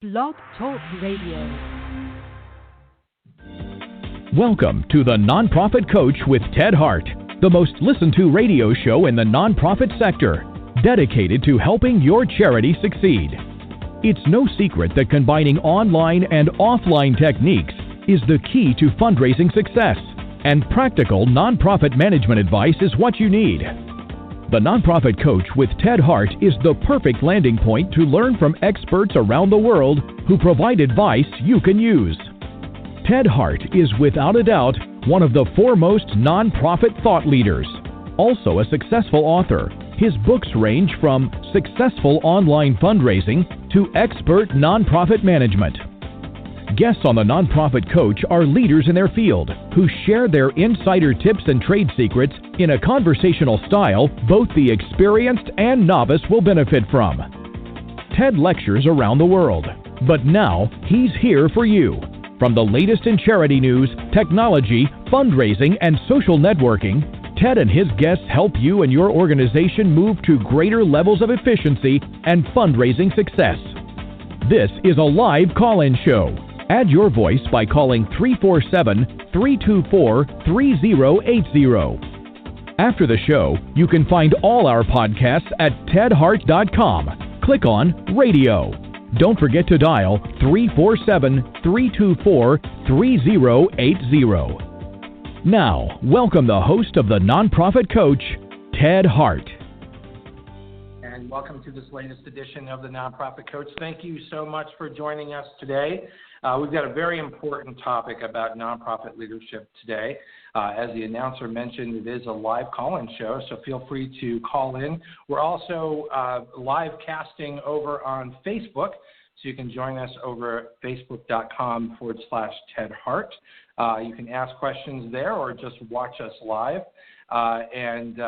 Blog Talk Radio. Welcome to The Nonprofit Coach with Ted Hart, the most listened to radio show in the nonprofit sector, dedicated to helping your charity succeed. It's no secret that combining online and offline techniques is the key to fundraising success, and practical nonprofit management advice is what you need. The Nonprofit Coach with Ted Hart is the perfect landing point to learn from experts around the world who provide advice you can use. Ted Hart is without a doubt one of the foremost nonprofit thought leaders. Also a successful author, his books range from successful online fundraising to expert nonprofit management. Guests on the Nonprofit Coach are leaders in their field who share their insider tips and trade secrets in a conversational style both the experienced and novice will benefit from. Ted lectures around the world, but now he's here for you. From the latest in charity news, technology, fundraising, and social networking, Ted and his guests help you and your organization move to greater levels of efficiency and fundraising success. This is a live call-in show. Add your voice by calling 347-324-3080. After the show, you can find all our podcasts at tedhart.com. Click on Radio. Don't forget to dial 347-324-3080. Now, welcome the host of the Nonprofit Coach, Ted Hart. And welcome to this latest edition of the Nonprofit Coach. Thank you so much for joining us today. We've got a very important topic about nonprofit leadership today. As the announcer mentioned, it is a live call-in show, so feel free to call in. We're also live casting over on Facebook, so you can join us over at facebook.com/Ted Hart. You can ask questions there or just watch us live. And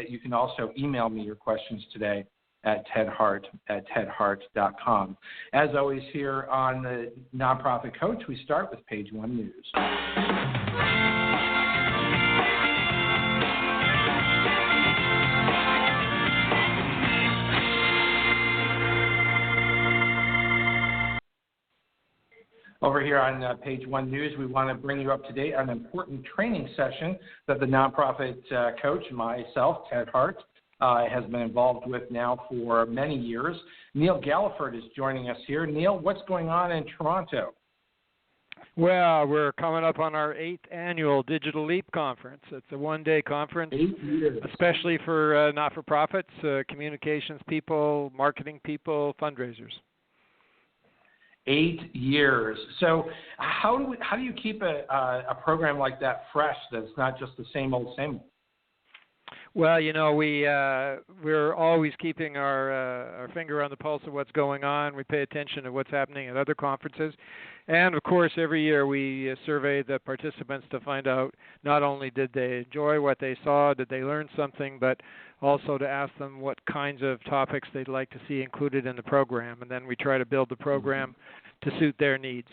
you can also email me your questions today at tedhart@tedhart.com. As always, here on the Nonprofit Coach, we start with Page One News. Over here on Page One News, we want to bring you up to date on an important training session that the Nonprofit Coach, myself, Ted Hart, has been involved with now for many years. Neil Galliford is joining us here. Neil, what's going on in Toronto? Well, we're coming up on our 8th annual Digital Leap Conference. It's a one-day conference, 8 years. Especially for not-for-profits, communications people, marketing people, fundraisers. 8 years. So how do you keep a program like that fresh that's not just the same old, same old? Well, you know, we're always keeping our finger on the pulse of what's going on. We pay attention to what's happening at other conferences. And, of course, every year we survey the participants to find out not only did they enjoy what they saw, did they learn something, but also to ask them what kinds of topics they'd like to see included in the program. And then we try to build the program to suit their needs.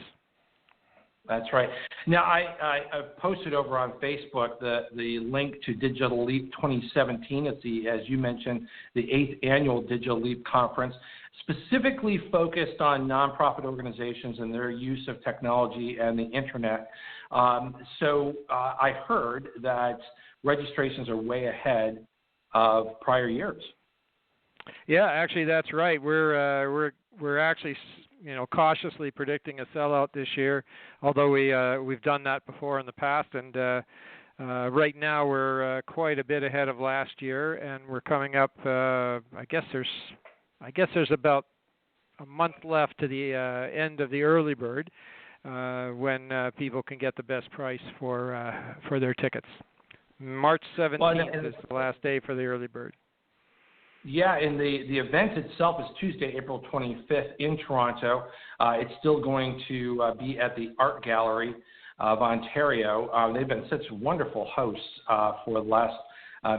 That's right. Now, I posted over on Facebook the link to Digital Leap 2017. It's as you mentioned, the 8th annual Digital Leap Conference, specifically focused on nonprofit organizations and their use of technology and the internet. So I heard that registrations are way ahead of prior years. Yeah, actually, that's right. We're actually, cautiously predicting a sellout this year, although we've done that before in the past, and right now we're quite a bit ahead of last year, and we're coming up. I guess there's about a month left to the end of the early bird, when people can get the best price for their tickets. March 17th is the last day for the early bird. Yeah, and the event itself is Tuesday, April 25th in Toronto. It's still going to be at the Art Gallery of Ontario. They've been such wonderful hosts for the last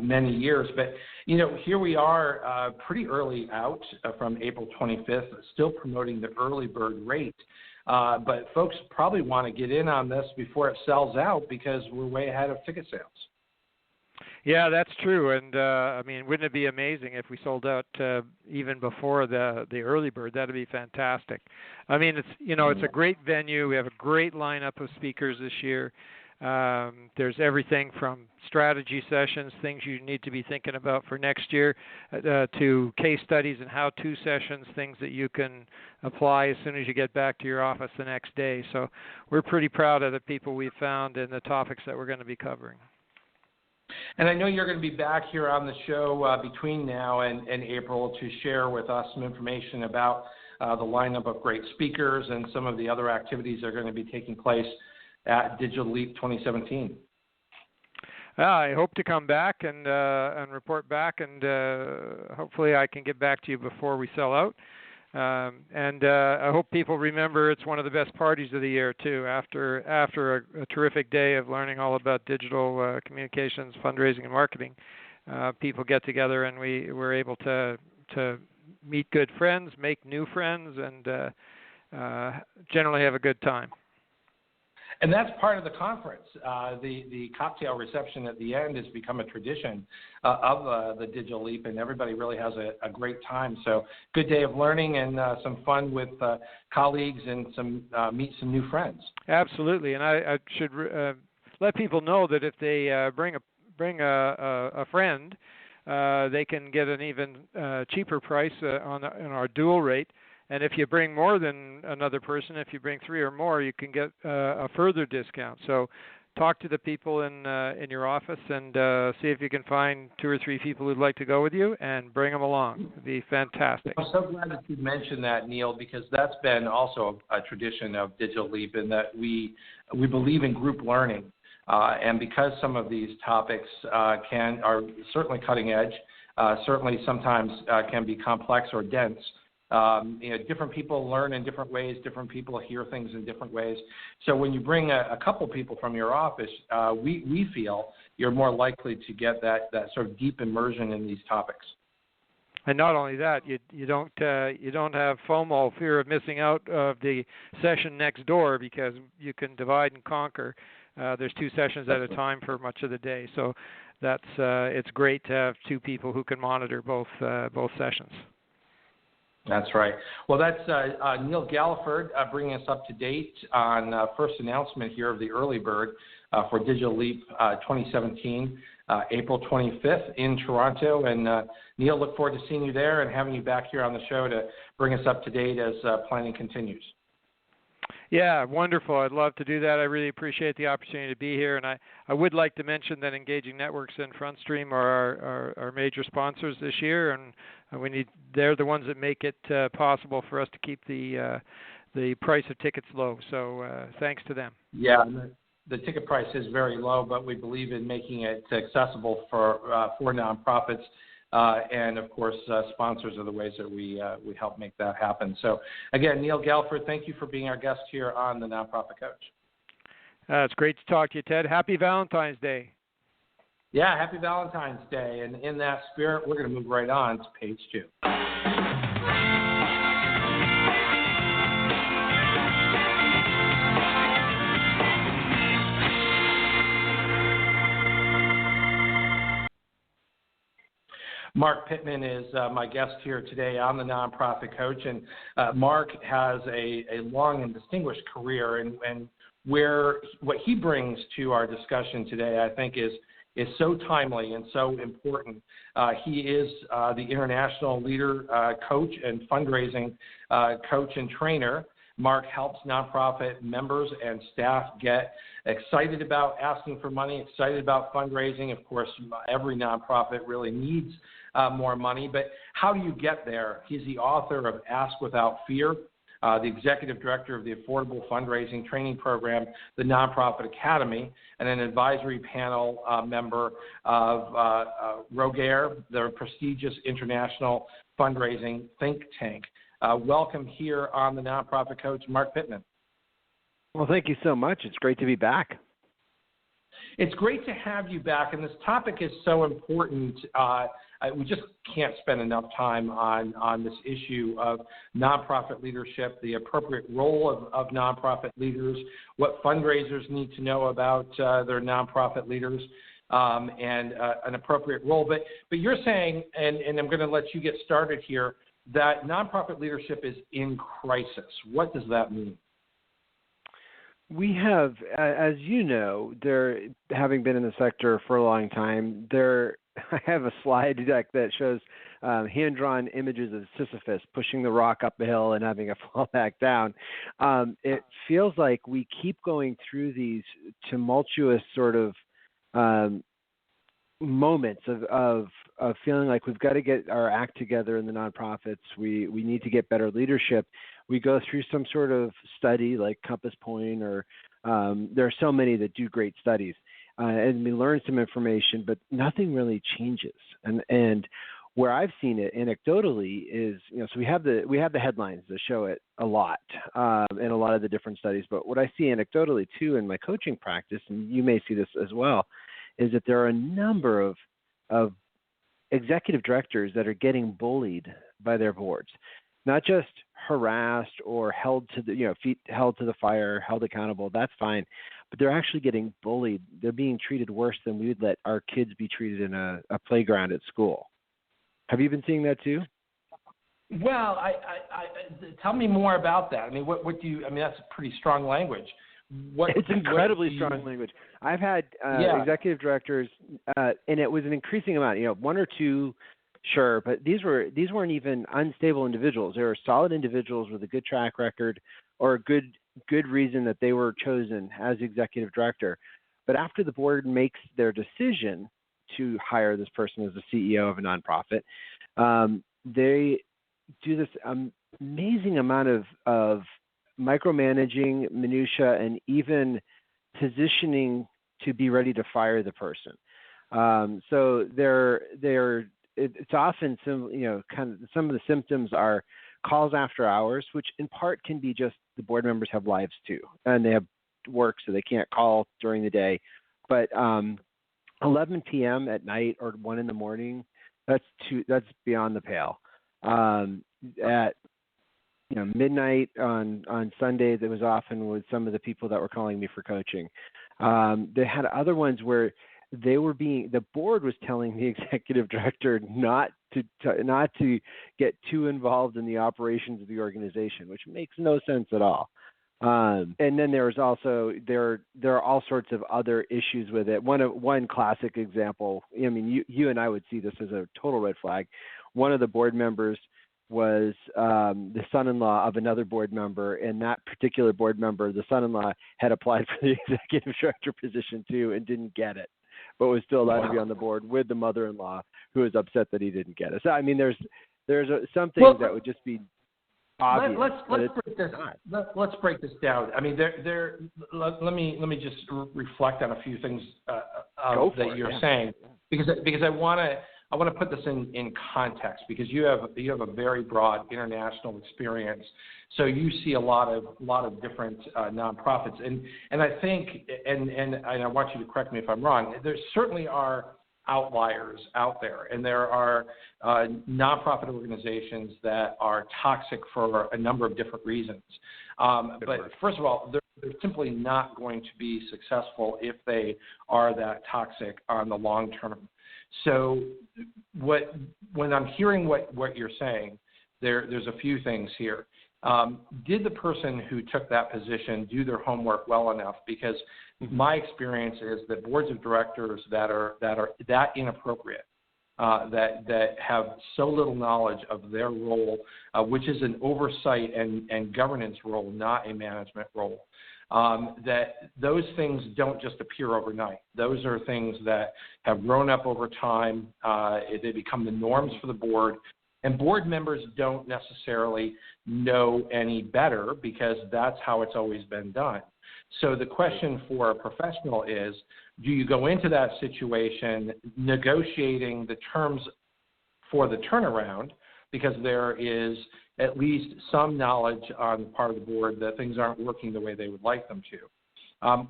many years. But, here we are pretty early out from April 25th, still promoting the early bird rate. But folks probably want to get in on this before it sells out because we're way ahead of ticket sales. Yeah, that's true. And I mean, wouldn't it be amazing if we sold out even before the early bird? That'd be fantastic. I mean, it's a great venue. We have a great lineup of speakers this year. There's everything from strategy sessions, things you need to be thinking about for next year, to case studies and how-to sessions, things that you can apply as soon as you get back to your office the next day. So we're pretty proud of the people we've found and the topics that we're going to be covering. And I know you're going to be back here on the show between now and April to share with us some information about the lineup of great speakers and some of the other activities that are going to be taking place at Digital Leap 2017. I hope to come back and report back, and hopefully I can get back to you before we sell out. And I hope people remember it's one of the best parties of the year too. After a terrific day of learning all about digital communications, fundraising, and marketing, people get together and we're able to meet good friends, make new friends, and generally have a good time. And that's part of the conference. The cocktail reception at the end has become a tradition of the Digital Leap, and everybody really has a great time. So good day of learning and some fun with colleagues and meet some new friends. Absolutely, and I should let people know that if they bring a friend, they can get an even cheaper price on our dual rate. And if you bring more than another person, if you bring 3 or more, you can get a further discount. So talk to the people in your office and see if you can find 2 or 3 people who'd like to go with you and bring them along. It'd be fantastic. I'm so glad that you mentioned that, Neil, because that's been also a tradition of Digital Leap in that we believe in group learning. And because some of these topics are certainly cutting edge, certainly sometimes can be complex or dense, different people learn in different ways. Different people hear things in different ways. So when you bring a couple people from your office, we feel you're more likely to get that sort of deep immersion in these topics. And not only that, you don't have FOMO, fear of missing out of the session next door, because you can divide and conquer. There's 2 sessions at a time for much of the day. So it's great to have 2 people who can monitor both sessions. That's right. Well, that's Neil Galliford bringing us up to date on first announcement here of the early bird for Digital Leap 2017, April 25th in Toronto. And Neil, look forward to seeing you there and having you back here on the show to bring us up to date as planning continues. Yeah, wonderful. I'd love to do that. I really appreciate the opportunity to be here. And I would like to mention that Engaging Networks and FrontStream are our major sponsors this year, and they're the ones that make it possible for us to keep the price of tickets low. So thanks to them. Yeah, the ticket price is very low, but we believe in making it accessible for nonprofits. And, of course, sponsors are the ways that we help make that happen. So, again, Neil Galliford, thank you for being our guest here on The Nonprofit Coach. It's great to talk to you, Ted. Happy Valentine's Day. Yeah, happy Valentine's Day. And in that spirit, we're going to move right on to page 2. Marc Pitman is my guest here today on The Nonprofit Coach, and Marc has a long and distinguished career, and what he brings to our discussion today, I think, is so timely and so important. He is the international leader, coach, and fundraising coach and trainer. Marc helps nonprofit members and staff get excited about asking for money, excited about fundraising. Of course, every nonprofit really needs more money, but how do you get there? He's the author of Ask Without Fear, the executive director of the Affordable Fundraising Training Program, the Nonprofit Academy, and an advisory panel member of Rogare, the prestigious international fundraising think tank. Welcome here on The Nonprofit Coach, Marc Pitman. Well, thank you so much. It's great to be back. It's great to have you back, and this topic is so important. We just can't spend enough time on this issue of nonprofit leadership, the appropriate role of nonprofit leaders, what fundraisers need to know about their nonprofit leaders. and an appropriate role. But you're saying, and I'm going to let you get started here, that nonprofit leadership is in crisis. What does that mean? We have, as you know, having been in the sector for a long time, I have a slide deck that shows hand-drawn images of Sisyphus pushing the rock up the hill and having it fall back down. It feels like we keep going through these tumultuous sort of moments of feeling like we've got to get our act together in the nonprofits. We need to get better leadership. We go through some sort of study like Compass Point, or there are so many that do great studies, and we learn some information, but nothing really changes. And where I've seen it anecdotally is, so we have the headlines that show it a lot in a lot of the different studies. But what I see anecdotally too in my coaching practice, and you may see this as well, is that there are a number of executive directors that are getting bullied by their boards, not just harassed or held to the feet held to the fire, held accountable. That's fine, but they're actually getting bullied. They're being treated worse than we would let our kids be treated in a playground at school. Have you been seeing that too? Well, I tell me more about that. I mean, what do you? I mean, that's pretty strong language. It's incredibly strong language. I've had executive directors, and it was an increasing amount. One or two, sure, but these weren't even unstable individuals. They were solid individuals with a good track record or a good reason that they were chosen as executive director. But after the board makes their decision to hire this person as the CEO of a nonprofit, they do this amazing amount of micromanaging, minutia, and even positioning to be ready to fire the person. So it's often kind of some of the symptoms are calls after hours, which in part can be just the board members have lives too, and they have work, so they can't call during the day. But 11 p.m. at night or 1 in the morning, that's beyond the pale. At midnight on Sunday, that was often with some of the people that were calling me for coaching. They had other ones where the board was telling the executive director not to get too involved in the operations of the organization, which makes no sense at all. And then there was also there are all sorts of other issues with it. One classic example. I mean, you and I would see this as a total red flag. One of the board members was the son-in-law of another board member, and that particular board member, the son-in-law, had applied for the executive director position too and didn't get it, but was still allowed to be on the board with the mother-in-law, who was upset that he didn't get it. So I mean, there's something that would just be obvious. Let's break this down. I mean, let me just reflect on a few things that you're saying, because I want to put this in context, because you have a very broad international experience, so you see a lot of different nonprofits, and I think and I want you to correct me if I'm wrong. There certainly are outliers out there, and there are nonprofit organizations that are toxic for a number of different reasons. But first of all, they're simply not going to be successful if they are that toxic on the long term. So when I'm hearing what you're saying, there's a few things here. Did the person who took that position do their homework well enough? Because my experience is that boards of directors that are that inappropriate, that have so little knowledge of their role, which is an oversight and governance role, not a management role, that those things don't just appear overnight. Those are things that have grown up over time. They become the norms for the board. And board members don't necessarily know any better, because that's how it's always been done. So the question for a professional is, do you go into that situation negotiating the terms for the turnaround, because there is at least some knowledge on the part of the board that things aren't working the way they would like them to?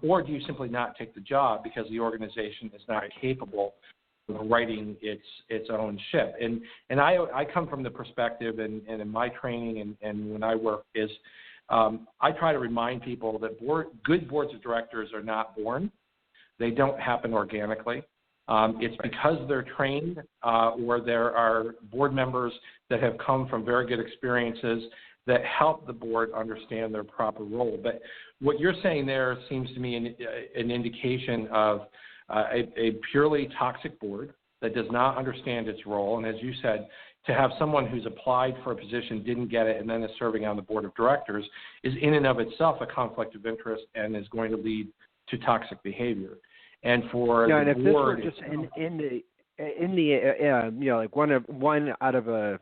Or do you simply not take the job because the organization is not capable of righting its own ship? And I come from the perspective, and in my training and when I work, is I try to remind people that good boards of directors are not born. They don't happen organically. It's because they're trained or there are board members that have come from very good experiences that help the board understand their proper role. But what you're saying there seems to me an indication of a purely toxic board that does not understand its role. And as you said, to have someone who's applied for a position, didn't get it, and then is serving on the board of directors is in and of itself a conflict of interest and is going to lead to toxic behavior. And for yeah, the and if board, this were just in the like one out of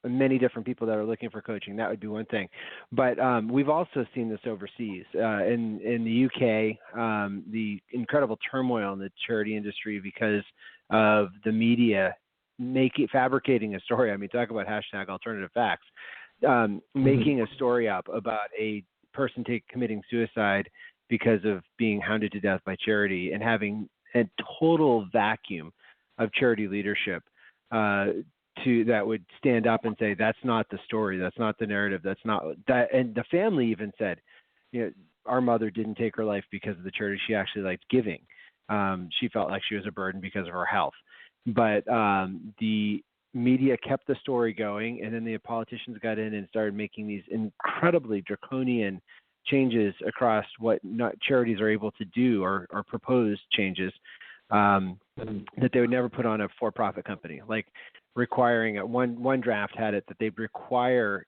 many different people that are looking for coaching, that would be one thing. But we've also seen this overseas in the UK, the incredible turmoil in the charity industry because of the media fabricating a story. I mean, talk about hashtag alternative facts. Making a story up about a person committing suicide because of being hounded to death by charity and having a total vacuum of charity leadership that would stand up and say, that's not the story, that's not the narrative, that's not that. And the family even said, our mother didn't take her life because of the charity. She actually liked giving. She felt like she was a burden because of her health. But the media kept the story going, and then the politicians got in and started making these incredibly draconian changes across what charities are able to do or proposed changes that they would never put on a for-profit company, like requiring one draft had it that they'd require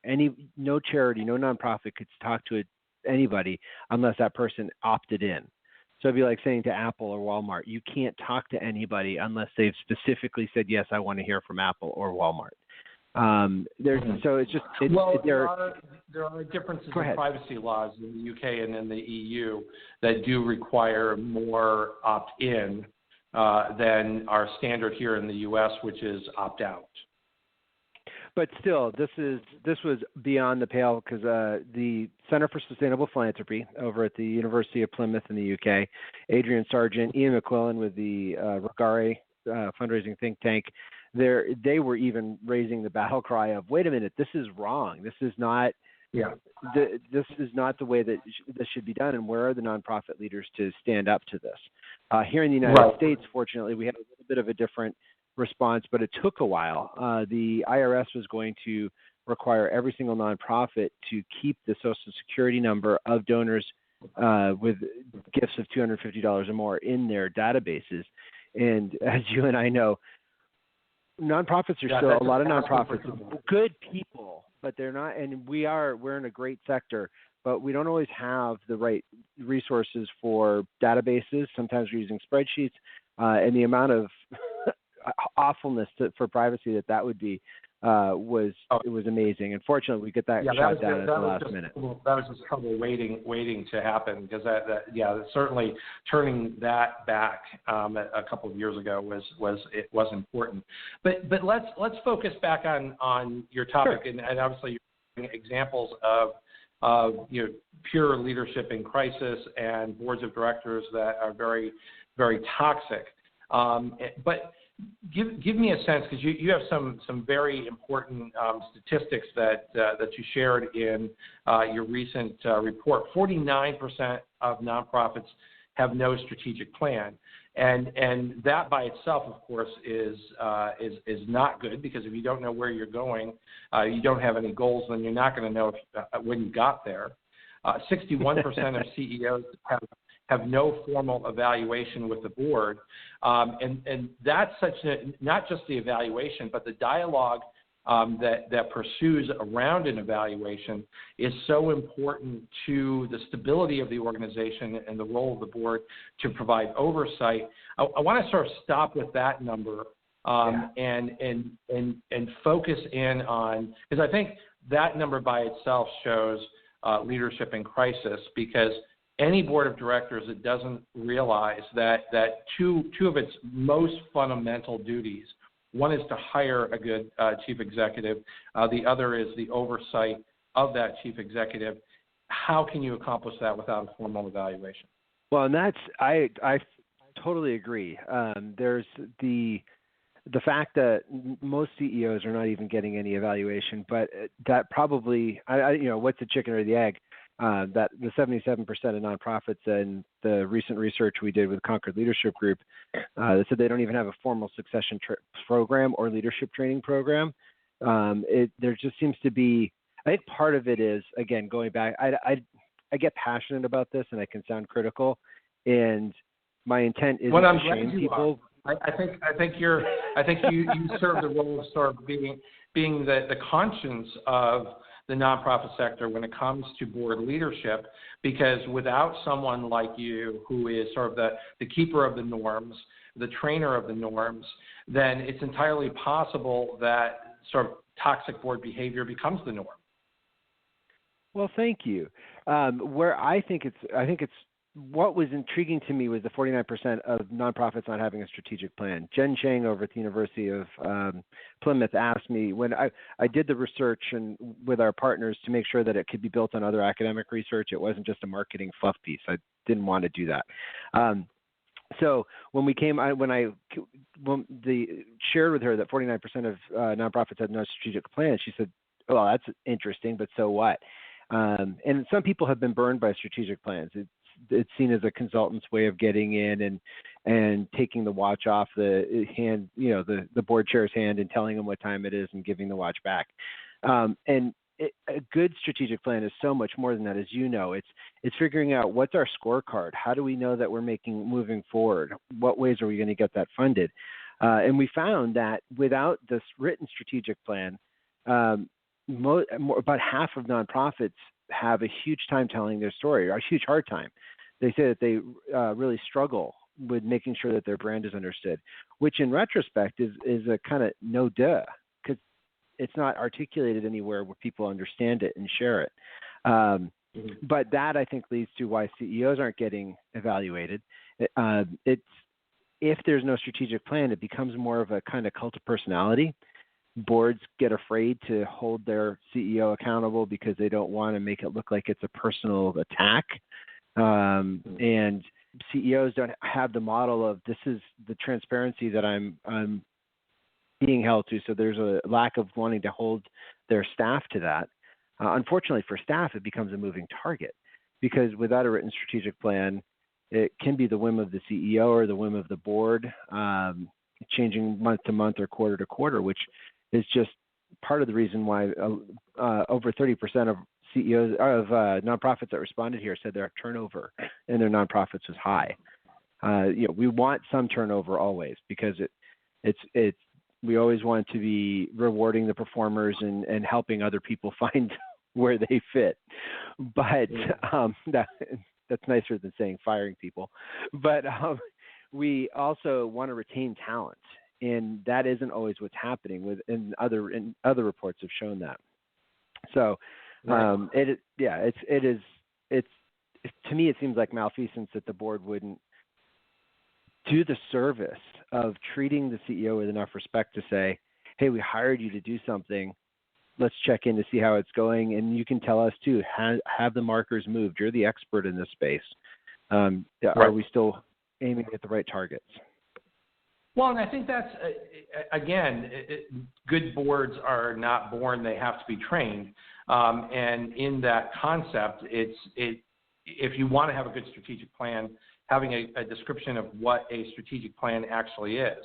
no charity, no nonprofit could talk to anybody unless that person opted in. So it'd be like saying to Apple or Walmart, you can't talk to anybody unless they've specifically said, yes, I want to hear from Apple or Walmart. So it's just there are differences in privacy laws in the UK and in the EU that do require more opt-in than our standard here in the US, which is opt-out. But still, this was beyond the pale because the Center for Sustainable Philanthropy over at the University of Plymouth in the UK, Adrian Sargent, Ian McQuillan with the Rogare fundraising think tank, they were even raising the battle cry of, wait a minute, this is wrong. This is not this is not the way that this should be done. And where are the nonprofit leaders to stand up to this? Here in the United States, fortunately, we had a little bit of a different response, but it took a while. The IRS was going to require every single nonprofit to keep the Social Security number of donors with gifts of $250 or more in their databases. And as you and I know, nonprofits are still a lot of nonprofits, good people, but they're not. And we're in a great sector, but we don't always have the right resources for databases. Sometimes we're using spreadsheets, and the amount of awfulness for privacy that would be was amazing. Unfortunately, we get that shot down at the last minute. That was just trouble waiting to happen because that certainly turning that back a couple of years ago was important. But let's focus back on your topic. Sure. And obviously you're giving examples of pure leadership in crisis and boards of directors that are very, very toxic. But give me a sense, because you have some very important statistics that you shared in your recent report. 49% of nonprofits have no strategic plan, and that by itself, of course, is not good, because if you don't know where you're going, you don't have any goals, then you're not going to know when you got there. 61% of CEOs have no formal evaluation with the board. And that's not just the evaluation, but the dialogue that pursues around an evaluation is so important to the stability of the organization and the role of the board to provide oversight. I want to sort of stop with that number and focus in on, because I think that number by itself shows leadership in crisis, because any board of directors that doesn't realize that two of its most fundamental duties, one is to hire a good chief executive, the other is the oversight of that chief executive. How can you accomplish that without a formal evaluation? Well, and I totally agree. There's the fact that most CEOs are not even getting any evaluation, but that probably, what's the chicken or the egg? that the 77% of nonprofits in the recent research we did with Concord Leadership Group, they said they don't even have a formal succession program or leadership training program. There just seems to be, I think part of it is, again, going back, I get passionate about this and I can sound critical, and my intent isn't to shame people. I think you serve the role of sort of being the conscience of the nonprofit sector when it comes to board leadership, because without someone like you who is sort of the keeper of the norms, the trainer of the norms, then it's entirely possible that sort of toxic board behavior becomes the norm. Well, thank you. Where I think it's what was intriguing to me was the 49% of nonprofits not having a strategic plan. Jen Chang over at the University of Plymouth asked me when I did the research and with our partners to make sure that it could be built on other academic research. It wasn't just a marketing fluff piece. I didn't want to do that. So when we came, shared with her that 49% of nonprofits had no strategic plan, she said, "Well, that's interesting, but so what?" And some people have been burned by strategic plans. It's seen as a consultant's way of getting in and taking the watch off the hand, the board chair's hand, and telling them what time it is and giving the watch back. A good strategic plan is so much more than that, as you know. It's figuring out what's our scorecard. How do we know that we're moving forward? What ways are we going to get that funded? And we found that without this written strategic plan, about half of nonprofits have a huge time telling their story, or a huge hard time. They say that they really struggle with making sure that their brand is understood, which in retrospect is a kind of no duh, because it's not articulated anywhere where people understand it and share it. But that, I think, leads to why CEOs aren't getting evaluated. If there's no strategic plan, it becomes more of a kind of cult of personality. Boards get afraid to hold their CEO accountable because they don't want to make it look like it's a personal attack. And CEOs don't have the model of, this is the transparency that I'm being held to. So there's a lack of wanting to hold their staff to that. Unfortunately for staff, it becomes a moving target, because without a written strategic plan, it can be the whim of the CEO or the whim of the board, changing month to month or quarter to quarter, which is just part of the reason why over 30% of CEOs of nonprofits that responded here said their turnover in their nonprofits was high. We want some turnover always, because we always want to be rewarding the performers and helping other people find where they fit. But that's nicer than saying firing people. But we also want to retain talent. And that isn't always what's happening and other reports have shown that. So to me, it seems like malfeasance that the board wouldn't do the service of treating the CEO with enough respect to say, hey, we hired you to do something. Let's check in to see how it's going. And you can tell us too, have the markers moved? You're the expert in this space. Are we still aiming at the right targets? Well, and I think that's, again, good boards are not born, they have to be trained. And in that concept, if you want to have a good strategic plan, having a description of what a strategic plan actually is.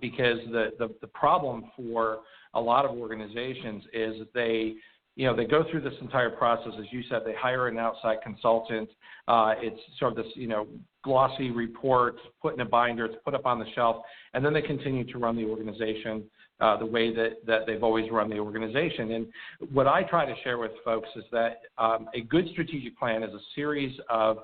Because the problem for a lot of organizations is that they go through this entire process. As you said, they hire an outside consultant. It's sort of this, glossy report put in a binder, it's put up on the shelf, and then they continue to run the organization the way that they've always run the organization. And what I try to share with folks is that a good strategic plan is a series of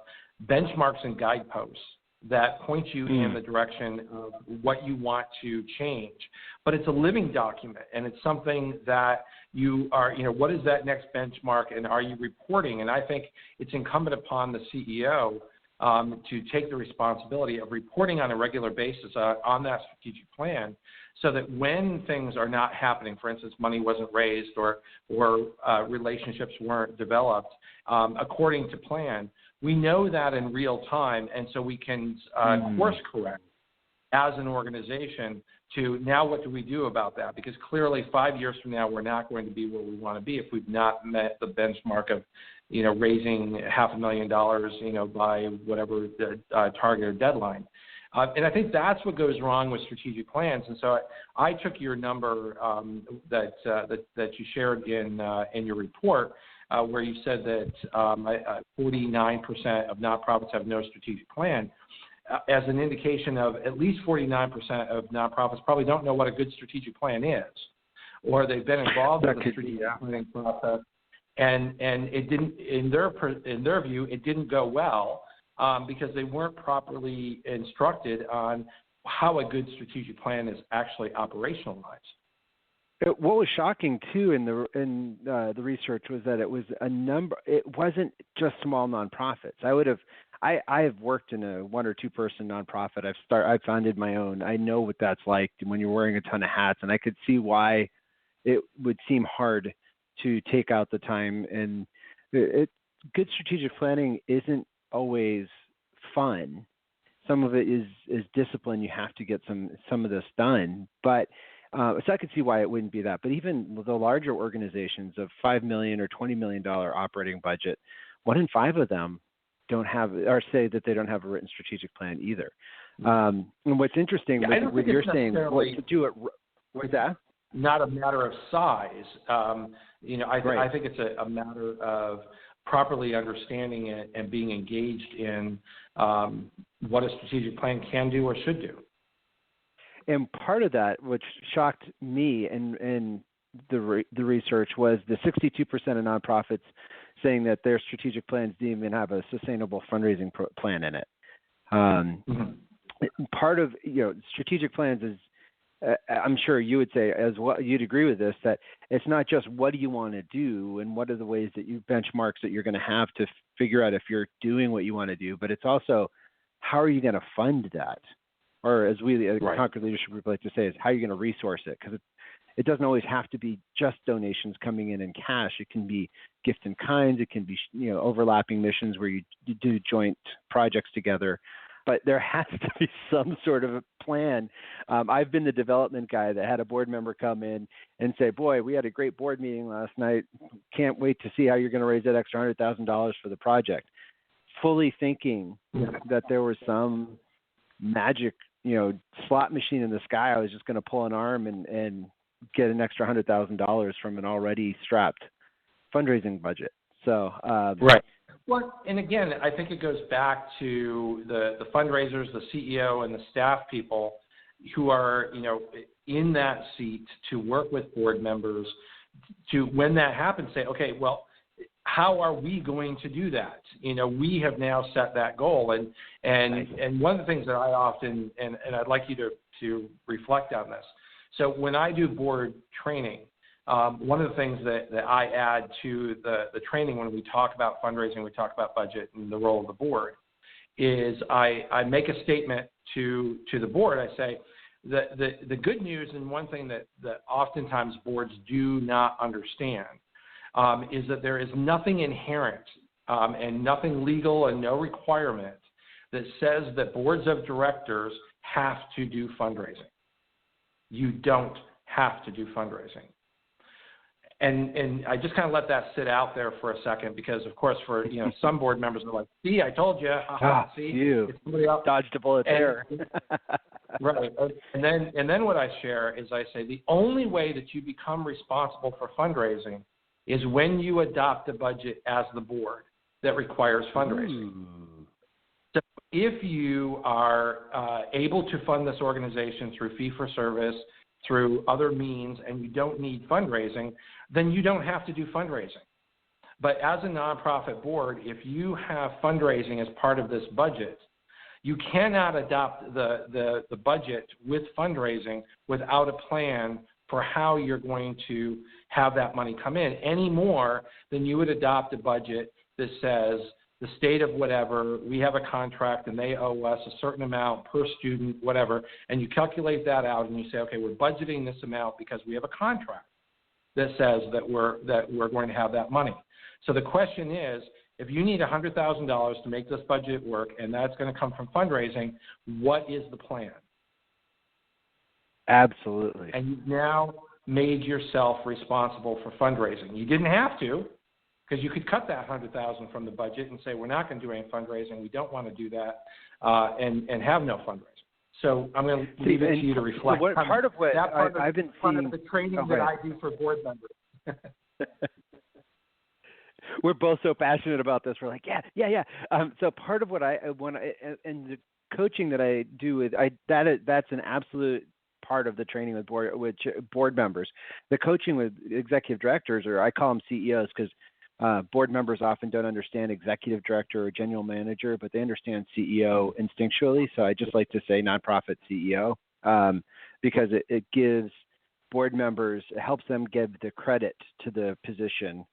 benchmarks and guideposts that point you in the direction of what you want to change. But it's a living document, and it's something that you are, what is that next benchmark, and are you reporting? And I think it's incumbent upon the CEO to take the responsibility of reporting on a regular basis on that strategic plan, so that when things are not happening, for instance, money wasn't raised or relationships weren't developed according to plan, we know that in real time, and so we can course correct as an organization to now what do we do about that? Because clearly 5 years from now, we're not going to be where we want to be if we've not met the benchmark of raising $500,000, by whatever the target or deadline. And I think that's what goes wrong with strategic plans. And so I took your number that you shared in your report, where you said that 49% of nonprofits have no strategic plan, as an indication of at least 49% of nonprofits probably don't know what a good strategic plan is, or they've been involved in the strategic planning process, and it didn't, in their view, it didn't go well because they weren't properly instructed on how a good strategic plan is actually operationalized. What was shocking too in the research was that it was it wasn't just small nonprofits. I have worked in a 1 or 2 person nonprofit. I founded my own. I know what that's like when you're wearing a ton of hats, and I could see why it would seem hard to take out the time. And good strategic planning isn't always fun. Some of it is discipline. You have to get some of this done, but. So I could see why it wouldn't be that. But even the larger organizations of $5 million or $20 million operating budget, 1 in 5 of them don't have, or say that they don't have a written strategic plan either. And what's interesting with your saying, to do it, what's that? Not a matter of size. I think it's a matter of properly understanding it and being engaged in what a strategic plan can do or should do. And part of that, which shocked me in the research, was the 62% of nonprofits saying that their strategic plans didn't even have a sustainable fundraising plan in it. Part of strategic plans is, I'm sure you would say as well, you'd agree with this, that it's not just what do you want to do and what are the ways that you benchmarks that you're going to have to figure out if you're doing what you want to do, but it's also how are you going to fund that? Or as we, the Concord Leadership Group, like to say, is how are you going to resource it? Because it doesn't always have to be just donations coming in cash. It can be gift in kinds. It can be overlapping missions where you do joint projects together. But there has to be some sort of a plan. I've been the development guy that had a board member come in and say, boy, we had a great board meeting last night. Can't wait to see how you're going to raise that extra $100,000 for the project. Fully thinking that there was some magic slot machine in the sky. I was just going to pull an arm and get an extra $100,000 from an already strapped fundraising budget. So right. Well, and again, I think it goes back to the fundraisers, the CEO, and the staff people who are in that seat to work with board members to, when that happens, say, okay, well, how are we going to do that? We have now set that goal, and one of the things that I often and I'd like you to reflect on this. So when I do board training, one of the things that I add to the training when we talk about fundraising, we talk about budget and the role of the board, is I make a statement to the board. I say that the good news, and one thing that oftentimes boards do not understand, is that there is nothing inherent and nothing legal and no requirement that says that boards of directors have to do fundraising. You don't have to do fundraising. And I just kind of let that sit out there for a second because, of course, for some board members are like, see, I told you. See, you dodged a bullet there. Right. And then what I share is I say the only way that you become responsible for fundraising is when you adopt a budget as the board that requires fundraising. So if you are able to fund this organization through fee-for-service, through other means, and you don't need fundraising, then you don't have to do fundraising. But as a nonprofit board, if you have fundraising as part of this budget, you cannot adopt the budget with fundraising without a plan for how you're going to have that money come in, any more than you would adopt a budget that says the state of whatever, we have a contract and they owe us a certain amount per student, whatever, and you calculate that out and you say, okay, we're budgeting this amount because we have a contract that says that we're going to have that money. So the question is, if you need $100,000 to make this budget work and that's going to come from fundraising, what is the plan? Absolutely. And you've now made yourself responsible for fundraising. You didn't have to, Because you could cut that $100,000 from the budget and say, we're not going to do any fundraising. We don't want to do that, and have no fundraising. So I'm going to leave it to you to reflect. So part of what I've been seeing, part of the training that I do for board members. We're both so passionate about this. We're like, yeah. So part of what and the coaching that I do that's an absolute part of the training with board members. The coaching with executive directors, or I call them CEOs, because board members often don't understand executive director or general manager, but they understand CEO instinctually. So I just like to say nonprofit CEO, because it gives board members, it helps them give the credit to the position,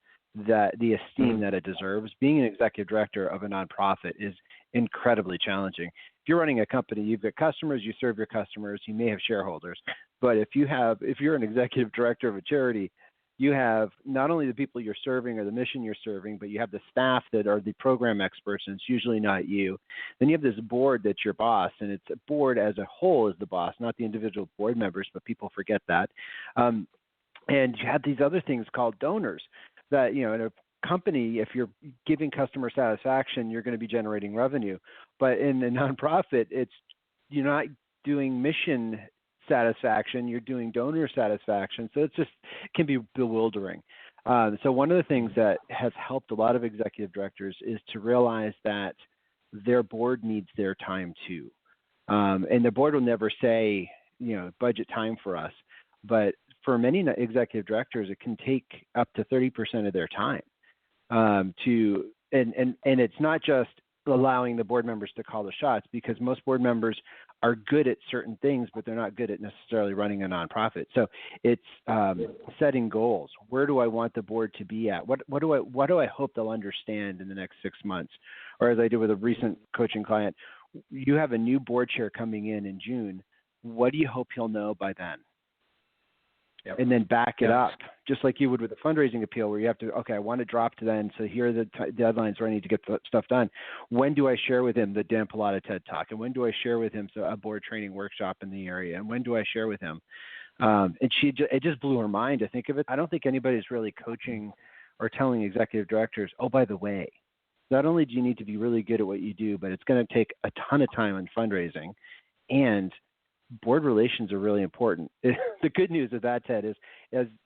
that the esteem that it deserves. Being an executive director of a nonprofit is incredibly challenging. If you're running a company, you've got customers, you serve your customers, you may have shareholders, but if you're an executive director of a charity, you have not only the people you're serving or the mission you're serving, but you have the staff that are the program experts, and it's usually not you. Then you have this board that's your boss, and it's a board as a whole is the boss, not the individual board members, but people forget that. And you have these other things called donors that, in a company, if you're giving customer satisfaction, you're going to be generating revenue. But in the nonprofit, you're not doing mission satisfaction, you're doing donor satisfaction. So it can be bewildering. So one of the things that has helped a lot of executive directors is to realize that their board needs their time too. And the board will never say, budget time for us. But for many executive directors, it can take up to 30% of their time and it's not just allowing the board members to call the shots, because most board members are good at certain things, but they're not good at necessarily running a nonprofit. So it's setting goals. Where do I want the board to be at? What do I hope they'll understand in the next 6 months? Or as I did with a recent coaching client, you have a new board chair coming in June. What do you hope he'll know by then? Yep. And then back it up, just like you would with a fundraising appeal, where you have to, I want to drop to then, so here are the deadlines where I need to get the stuff done. When do I share with him the Dan Pilata TED Talk? And when do I share with him a board training workshop in the area? And when do I share with him? And it just blew her mind to think of it. I don't think anybody's really coaching or telling executive directors, oh, by the way, not only do you need to be really good at what you do, but it's going to take a ton of time on fundraising, and board relations are really important. The good news of that, Ted, is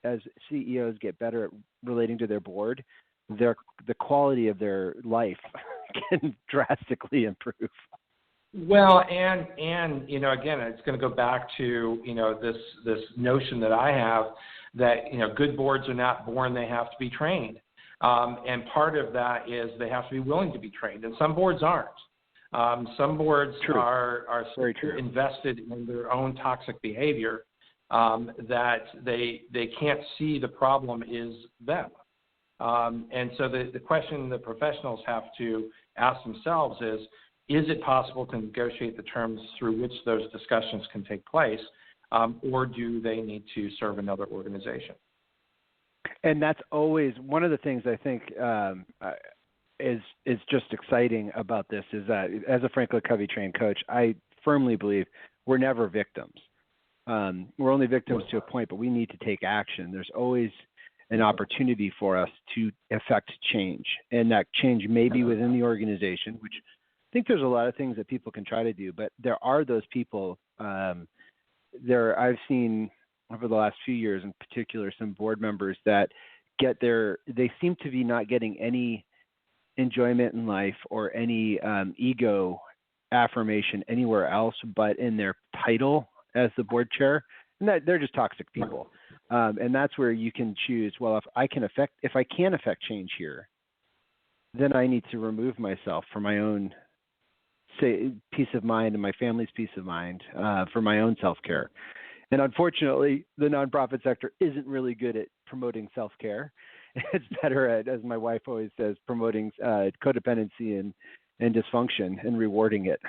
as CEOs get better at relating to their board, the quality of their life can drastically improve. Well, and again, it's going to go back to this notion that I have that good boards are not born; they have to be trained, and part of that is they have to be willing to be trained, and some boards aren't. Some boards are so invested in their own toxic behavior that they can't see the problem is them. And so the question the professionals have to ask themselves is it possible to negotiate the terms through which those discussions can take place, or do they need to serve another organization? And that's always one of the things I think is just exciting about this, is that as a Franklin Covey trained coach, I firmly believe we're never victims. We're only victims to a point, but we need to take action. There's always an opportunity for us to affect change, and that change may be within the organization, which I think there's a lot of things that people can try to do, but there are those people I've seen over the last few years, in particular, some board members that they seem to be not getting any enjoyment in life or any ego affirmation anywhere else but in their title as the board chair, and that they're just toxic people. And that's where you can choose, well, if I can affect change here, then I need to remove myself for my own peace of mind and my family's peace of mind, for my own self-care. And unfortunately, the nonprofit sector isn't really good at promoting self-care. It's better at, as my wife always says, promoting codependency and dysfunction and rewarding it.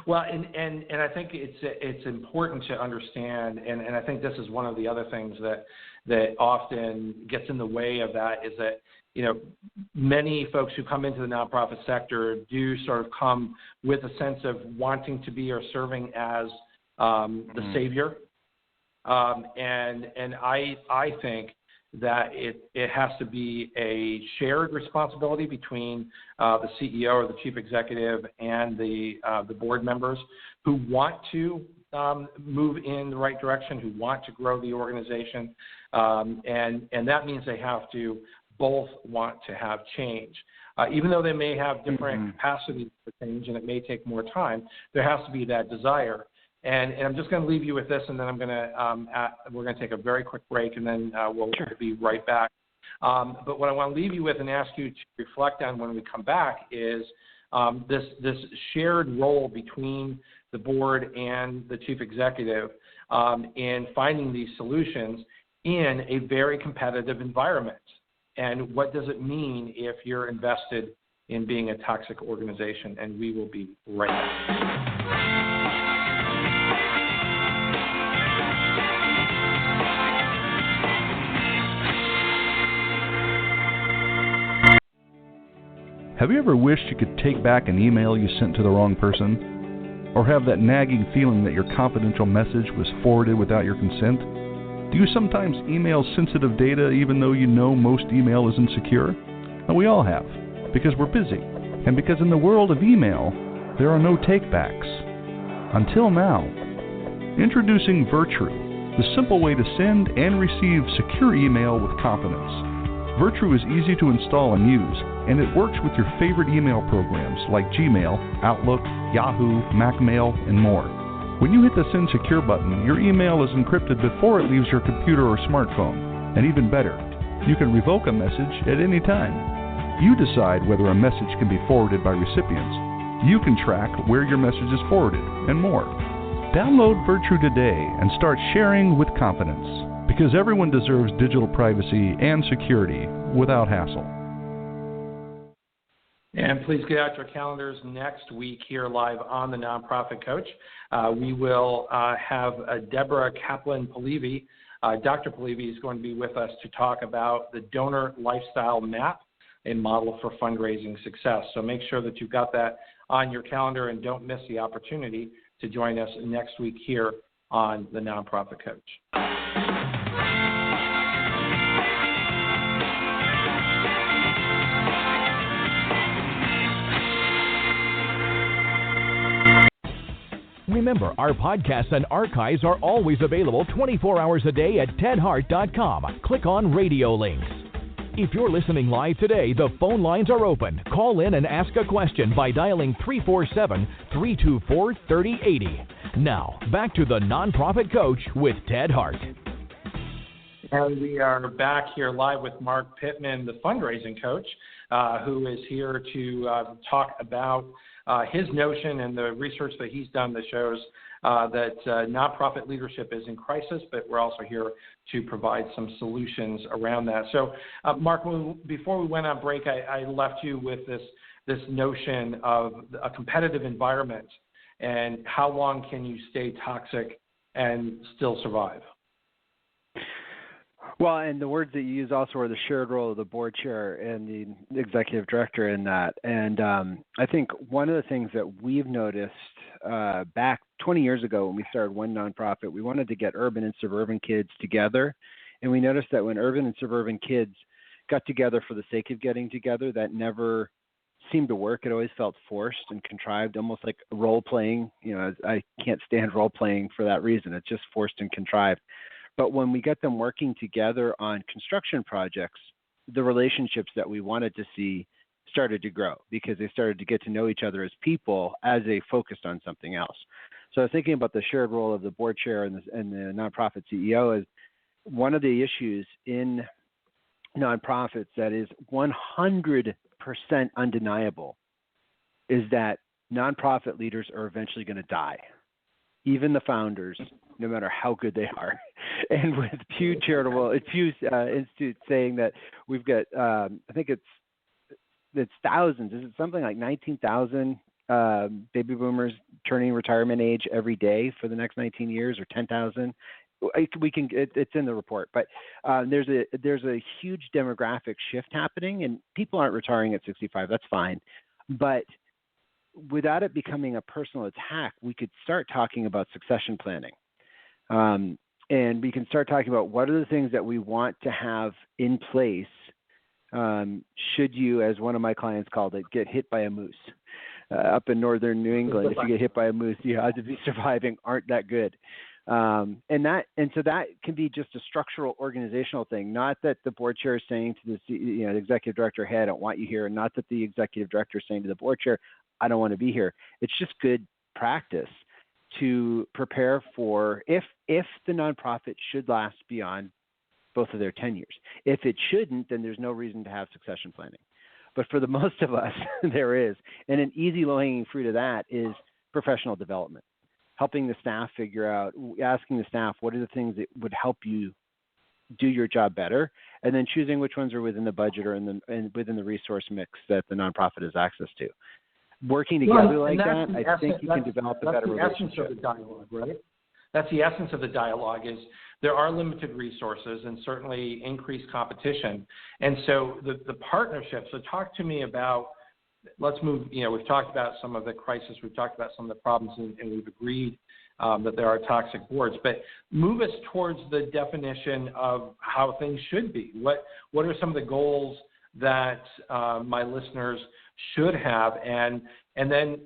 Well, and I think it's important to understand, and I think this is one of the other things that often gets in the way of that, is that many folks who come into the nonprofit sector do sort of come with a sense of wanting to be or serving as the savior. And I think that it has to be a shared responsibility between the CEO or the chief executive and the board members who want to move in the right direction, who want to grow the organization, and that means they have to both want to have change. Even though they may have different capacities for change and it may take more time, there has to be that desire. And I'm just going to leave you with this, and then we're going to take a very quick break, and then we'll be right back. But what I want to leave you with and ask you to reflect on when we come back is this shared role between the board and the chief executive in finding these solutions in a very competitive environment. And what does it mean if you're invested in being a toxic organization? And we will be right back. Have you ever wished you could take back an email you sent to the wrong person? Or have that nagging feeling that your confidential message was forwarded without your consent? Do you sometimes email sensitive data even though you know most email isn't secure? And we all have, because we're busy, and because in the world of email, there are no takebacks. Until now. Introducing Virtru, the simple way to send and receive secure email with confidence. Virtru is easy to install and use, and it works with your favorite email programs like Gmail, Outlook, Yahoo, MacMail, and more. When you hit the Send Secure button, your email is encrypted before it leaves your computer or smartphone. And even better, you can revoke a message at any time. You decide whether a message can be forwarded by recipients. You can track where your message is forwarded, and more. Download Virtru today and start sharing with confidence, because everyone deserves digital privacy and security without hassle. And please get out your calendars next week here live on the Nonprofit Coach. We will have Deborah Kaplan-Polivi. Dr. Polivi is going to be with us to talk about the Donor Lifestyle Map, a model for fundraising success. So make sure that you've got that on your calendar and don't miss the opportunity to join us next week here on the Nonprofit Coach. Remember, our podcasts and archives are always available 24 hours a day at tedhart.com. Click on radio links. If you're listening live today, the phone lines are open. Call in and ask a question by dialing 347-324-3080. Now, back to the Nonprofit Coach with Ted Hart. And we are back here live with Marc Pitman, the fundraising coach, who is here to talk about his notion and the research that he's done that shows that nonprofit leadership is in crisis, but we're also here to provide some solutions around that. So, Marc, before we went on break, I left you with this notion of a competitive environment and how long can you stay toxic and still survive? Well, and the words that you use also are the shared role of the board chair and the executive director in that. And I think one of the things that we've noticed back 20 years ago when we started one nonprofit, we wanted to get urban and suburban kids together. And we noticed that when urban and suburban kids got together for the sake of getting together, that never seemed to work. It always felt forced and contrived, almost like role playing. You know, I can't stand role playing for that reason. It's just forced and contrived. But when we get them working together on construction projects, the relationships that we wanted to see started to grow because they started to get to know each other as people as they focused on something else. So I was thinking about the shared role of the board chair and the nonprofit CEO as one of the issues in nonprofits that is 100% undeniable is that nonprofit leaders are eventually going to die. Even the founders, no matter how good they are. And with Pew Institute saying that we've got, I think it's thousands. Is it something like 19,000 baby boomers turning retirement age every day for the next 19 years, or 10,000? It's in the report. But there's a huge demographic shift happening, and people aren't retiring at 65. That's fine, but without it becoming a personal attack, we could start talking about succession planning. and we can start talking about what are the things that we want to have in place should you, as one of my clients called it, get hit by a moose. Up in northern New England, if you get hit by a moose, the odds of you surviving aren't that good. So that can be just a structural organizational thing. Not that the board chair is saying to the executive director, hey, I don't want you here. And not that the executive director is saying to the board chair, I don't want to be here. It's just good practice to prepare for if the nonprofit should last beyond both of their tenures. If it shouldn't, then there's no reason to have succession planning. But for the most of us, there is. And an easy low-hanging fruit of that is professional development, helping the staff figure out, asking the staff, what are the things that would help you do your job better, and then choosing which ones are within the budget or within the resource mix that the nonprofit has access to. Working together like that, I think you can develop a better relationship. That's the essence of the dialogue, right? That's the essence of the dialogue is there are limited resources and certainly increased competition. And so the partnership, so talk to me about, let's move, we've talked about some of the crisis, we've talked about some of the problems, and we've agreed that there are toxic boards, but move us towards the definition of how things should be. What are some of the goals that my listeners should have, and then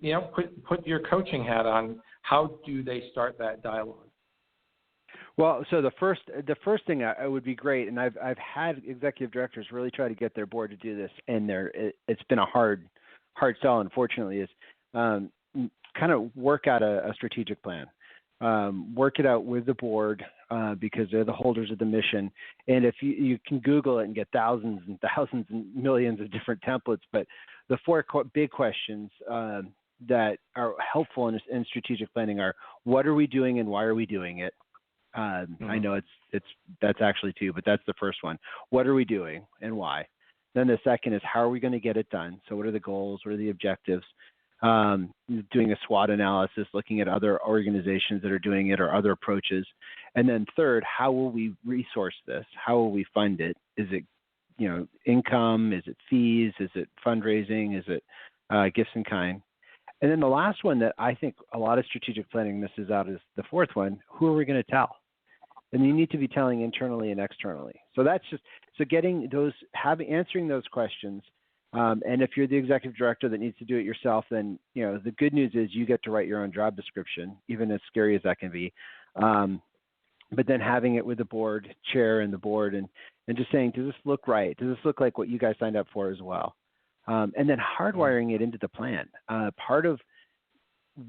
put your coaching hat on. How do they start that dialogue? Well, so the first thing I would be great, and I've had executive directors really try to get their board to do this, and it's been a hard sell, unfortunately, is kind of work out a strategic plan. Work it out with the board because they're the holders of the mission. And if you can Google it and get thousands and thousands and millions of different templates, but the four big questions that are helpful in strategic planning are: what are we doing and why are we doing it? I know that's actually two, but that's the first one. What are we doing and why? Then the second is how are we going to get it done? So what are the goals? What are the objectives? Doing a SWOT analysis, looking at other organizations that are doing it or other approaches. And then third, how will we resource this? How will we fund it? Is it, income? Is it fees? Is it fundraising? Is it gifts in kind? And then the last one that I think a lot of strategic planning misses out is the fourth one: who are we going to tell? And you need to be telling internally and externally. So that's getting those, answering those questions. And if you're the executive director that needs to do it yourself, then the good news is you get to write your own job description, even as scary as that can be. But then having it with the board chair and the board, and just saying, does this look right? Does this look like what you guys signed up for as well? And then hardwiring it into the plan.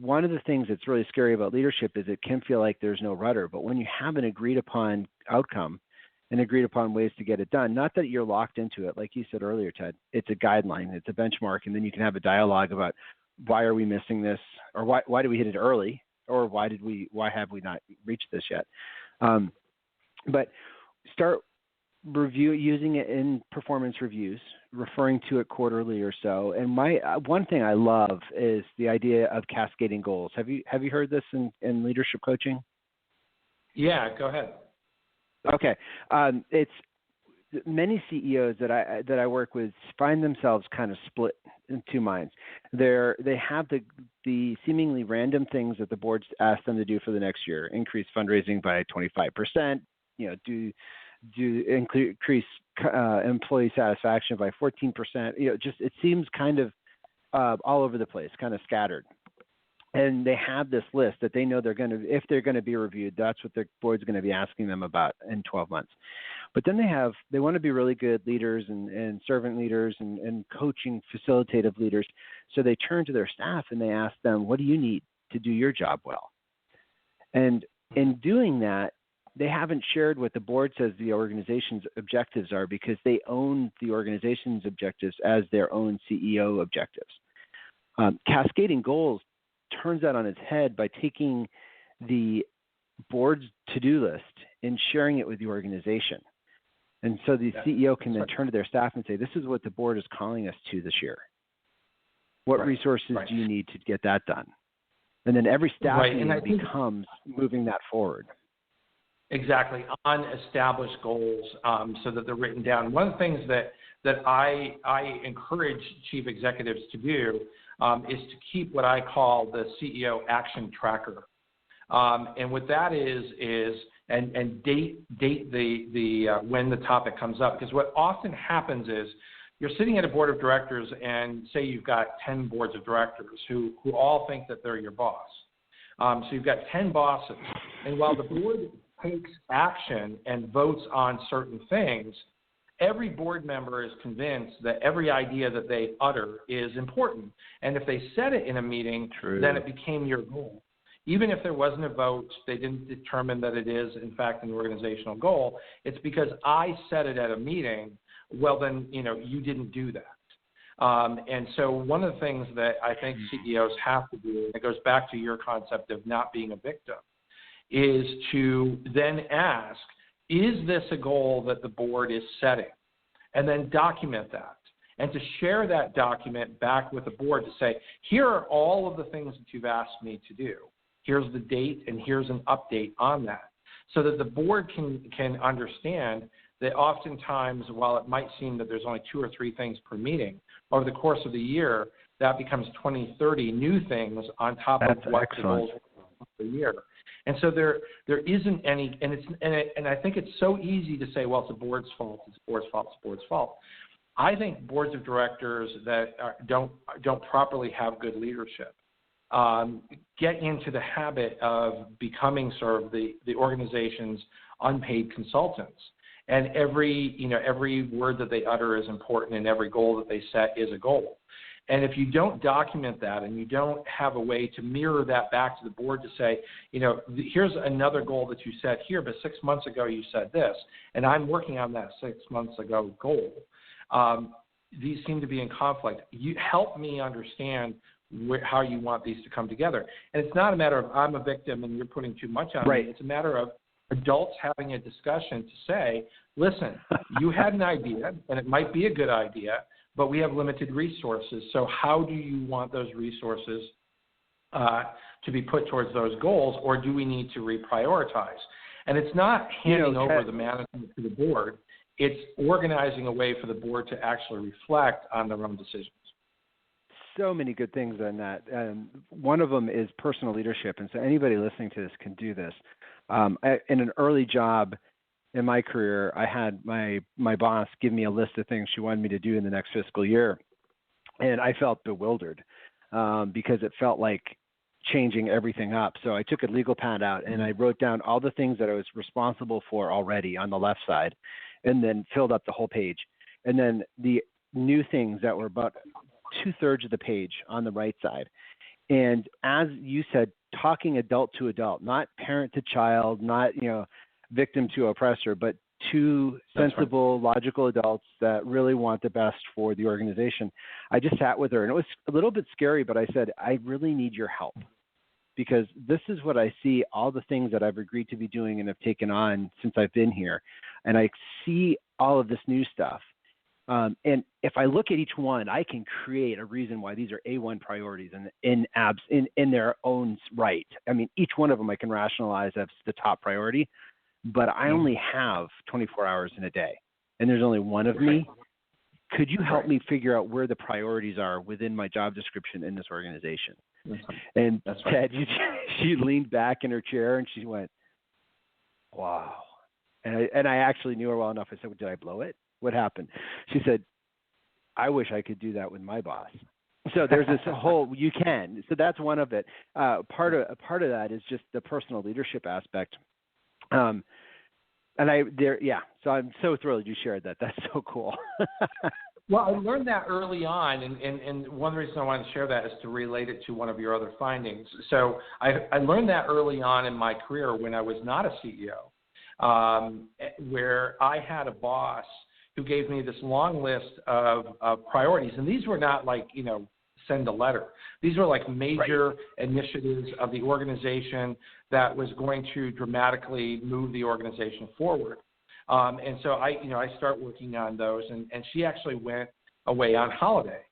One of the things that's really scary about leadership is it can feel like there's no rudder. But when you have an agreed upon outcome and agreed upon ways to get it done, not that you're locked into it, like you said earlier, Ted, it's a guideline, it's a benchmark, and then you can have a dialogue about why are we missing this, or why did we hit it early, or why have we not reached this yet? But start using it in performance reviews, referring to it quarterly or so. And one thing I love is the idea of cascading goals. Have you heard this in leadership coaching? Yeah, go ahead. Okay, it's many CEOs that I work with find themselves kind of split in two minds. They have the seemingly random things that the board's asked them to do for the next year: increase fundraising by 25%, increase employee satisfaction by 14%. Just it seems kind of all over the place, kind of scattered. And they have this list that they know if they're going to be reviewed, that's what their board's going to be asking them about in 12 months. But then they want to be really good leaders and servant leaders and coaching facilitative leaders. So they turn to their staff and they ask them, what do you need to do your job well? And in doing that, they haven't shared what the board says the organization's objectives are, because they own the organization's objectives as their own CEO objectives. Cascading goals turns that on its head by taking the board's to-do list and sharing it with the organization. And so the CEO can then turn to their staff and say, this is what the board is calling us to this year. What resources do you need to get that done? And then every staff meeting becomes moving that forward. Exactly, on established goals so that they're written down. One of the things that I encourage chief executives to do is to keep what I call the CEO action tracker. And what that is and date the when the topic comes up, because what often happens is you're sitting at a board of directors, and say you've got 10 boards of directors who all think that they're your boss. So you've got 10 bosses, and while the board takes action and votes on certain things, every board member is convinced that every idea that they utter is important. And if they said it in a meeting, then it became your goal. Even if there wasn't a vote, they didn't determine that it is, in fact, an organizational goal. It's because I said it at a meeting. Well, then, you didn't do that. And so one of the things that I think CEOs have to do, and it goes back to your concept of not being a victim, is to then ask, is this a goal that the board is setting? And then document that. And to share that document back with the board to say, here are all of the things that you've asked me to do. Here's the date, and here's an update on that. So that the board can understand that oftentimes, while it might seem that there's only 2 or 3 things per meeting, over the course of the year, that becomes 20, 30 new things on top of what the goals are for the year. And so there isn't any, and I think it's so easy to say, well, it's the board's fault, it's the board's fault, it's the board's fault. I think boards of directors that don't properly have good leadership get into the habit of becoming sort of the organization's unpaid consultants. And every word that they utter is important, and every goal that they set is a goal. And if you don't document that, and you don't have a way to mirror that back to the board to say, here's another goal that you set here, but 6 months ago you said this, and I'm working on that 6 months ago goal. These seem to be in conflict. You help me understand how you want these to come together. And it's not a matter of I'm a victim and you're putting too much on me. It's a matter of adults having a discussion to say, listen, you had an idea, and it might be a good idea, but we have limited resources. So how do you want those resources to be put towards those goals, or do we need to reprioritize? And it's not handing over the management to the board. It's organizing a way for the board to actually reflect on their own decisions. So many good things in that. One of them is personal leadership. And so anybody listening to this can do this. In an early job in my career, I had my boss give me a list of things she wanted me to do in the next fiscal year. And I felt bewildered because it felt like changing everything up. So I took a legal pad out and I wrote down all the things that I was responsible for already on the left side, and then filled up the whole page. And then the new things that were about 2/3 of the page on the right side. And as you said, talking adult to adult, not parent to child, not, victim to oppressor, but two sensible, logical adults that really want the best for the organization. I just sat with her, and it was a little bit scary, but I said, I really need your help, because this is what I see, all the things that I've agreed to be doing and have taken on since I've been here. And I see all of this new stuff. And if I look at each one, I can create a reason why these are A1 priorities in their own right. I mean, each one of them I can rationalize as the top priority, but I only have 24 hours in a day, and there's only one of me. Could you help me figure out where the priorities are within my job description in this organization? And Ted, she leaned back in her chair and she went, wow. And I actually knew her well enough. I said, well, did I blow it? What happened? She said, I wish I could do that with my boss. So there's this whole, you can. So that's one of it. Part of that is just the personal leadership aspect. So I'm so thrilled you shared that. That's so cool. Well, I learned that early on, and one reason I wanted to share that is to relate it to one of your other findings. So I learned that early on in my career when I was not a CEO, where I had a boss who gave me this long list of priorities. And these were not like, send a letter. These were like major initiatives of the organization that was going to dramatically move the organization forward. And so I start working on those, and she actually went away on holiday.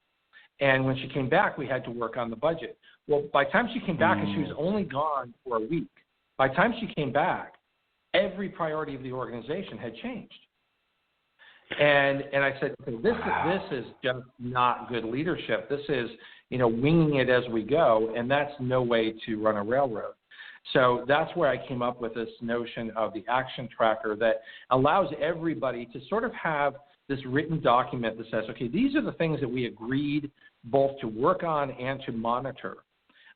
And when she came back, we had to work on the budget. Well, by the time she came back, and she was only gone for a week, by the time she came back, every priority of the organization had changed. And I said, this is just not good leadership. This is, winging it as we go, and that's no way to run a railroad. So that's where I came up with this notion of the action tracker that allows everybody to sort of have this written document that says, okay, these are the things that we agreed both to work on and to monitor.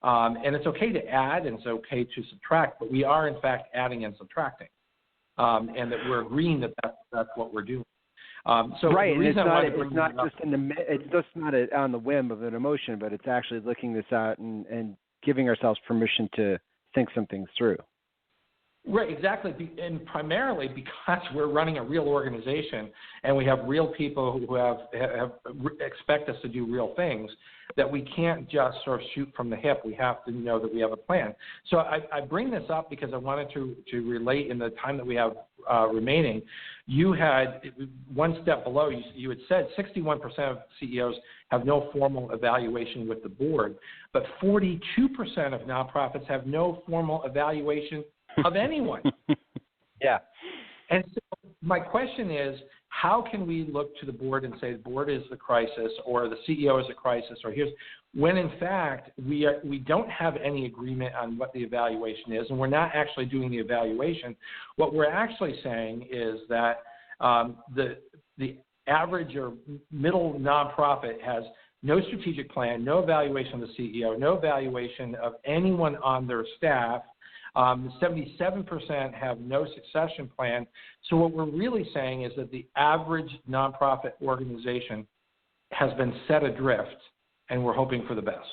And it's okay to add and it's okay to subtract, but we are in fact adding and subtracting, and that we're agreeing that that's what we're doing. So right, and it's not just on the whim of an emotion, but it's actually looking this out and giving ourselves permission to think some things through. Right, exactly, and primarily because we're running a real organization and we have real people who have expect us to do real things, that we can't just sort of shoot from the hip. We have to know that we have a plan. So I bring this up because I wanted to relate in the time that we have remaining. You had one step below, you had said 61% of CEOs have no formal evaluation with the board, but 42% of nonprofits have no formal evaluation of anyone. Yeah. And so my question is, how can we look to the board and say the board is the crisis or the CEO is a crisis or when in fact we don't have any agreement on what the evaluation is and we're not actually doing the evaluation. What we're actually saying is that the average or middle nonprofit has no strategic plan, no evaluation of the CEO, no evaluation of anyone on their staff. 77% have no succession plan. So what we're really saying is that the average nonprofit organization has been set adrift, and we're hoping for the best.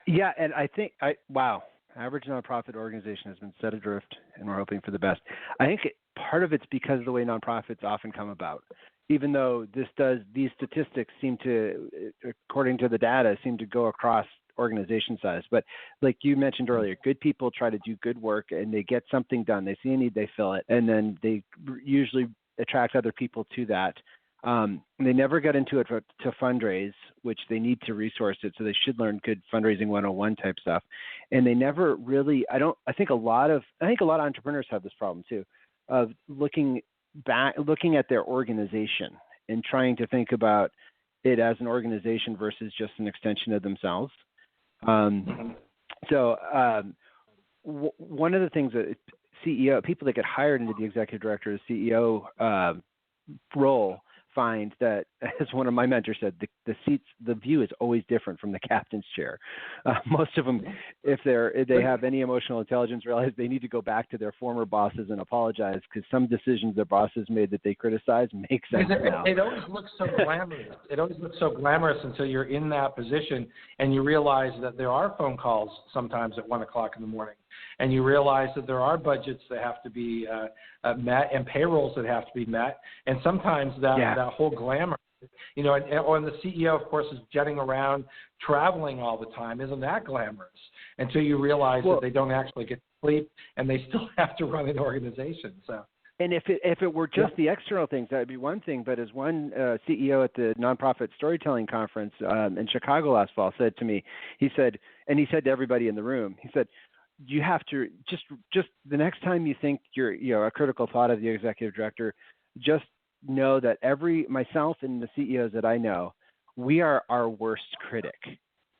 Yeah, and I think average nonprofit organization has been set adrift, and we're hoping for the best. I think part of it's because of the way nonprofits often come about. Even though these statistics seem to, according to the data, seem to go across organization size. But like you mentioned earlier, good people try to do good work and they get something done. They see a need, they fill it, and then they usually attract other people to that. They never get into it to fundraise, which they need to resource it. So they should learn good fundraising 101 type stuff. And they never really, I think a lot of entrepreneurs have this problem too, of looking at their organization and trying to think about it as an organization versus just an extension of themselves. So one of the things that people that get hired into the executive director or CEO role find that, as one of my mentors said, the view is always different from the captain's chair. Most of them, if they have any emotional intelligence, realize they need to go back to their former bosses and apologize because some decisions their bosses made that they criticize make sense now. It always looks so glamorous. It always looks so glamorous until you're in that position and you realize that there are phone calls sometimes at 1 o'clock in the morning. And you realize that there are budgets that have to be met and payrolls that have to be met. And sometimes that whole glamour, and the CEO, of course, is jetting around, traveling all the time. Isn't that glamorous? Until you realize that they don't actually get sleep and they still have to run an organization. So. And if it were just the external things, that would be one thing. But as one CEO at the Nonprofit Storytelling Conference in Chicago last fall said to me, he said to everybody in the room, he said, you have to just the next time you think you're a critical thought of the executive director, just know that myself and the CEOs that I know, we are our worst critic.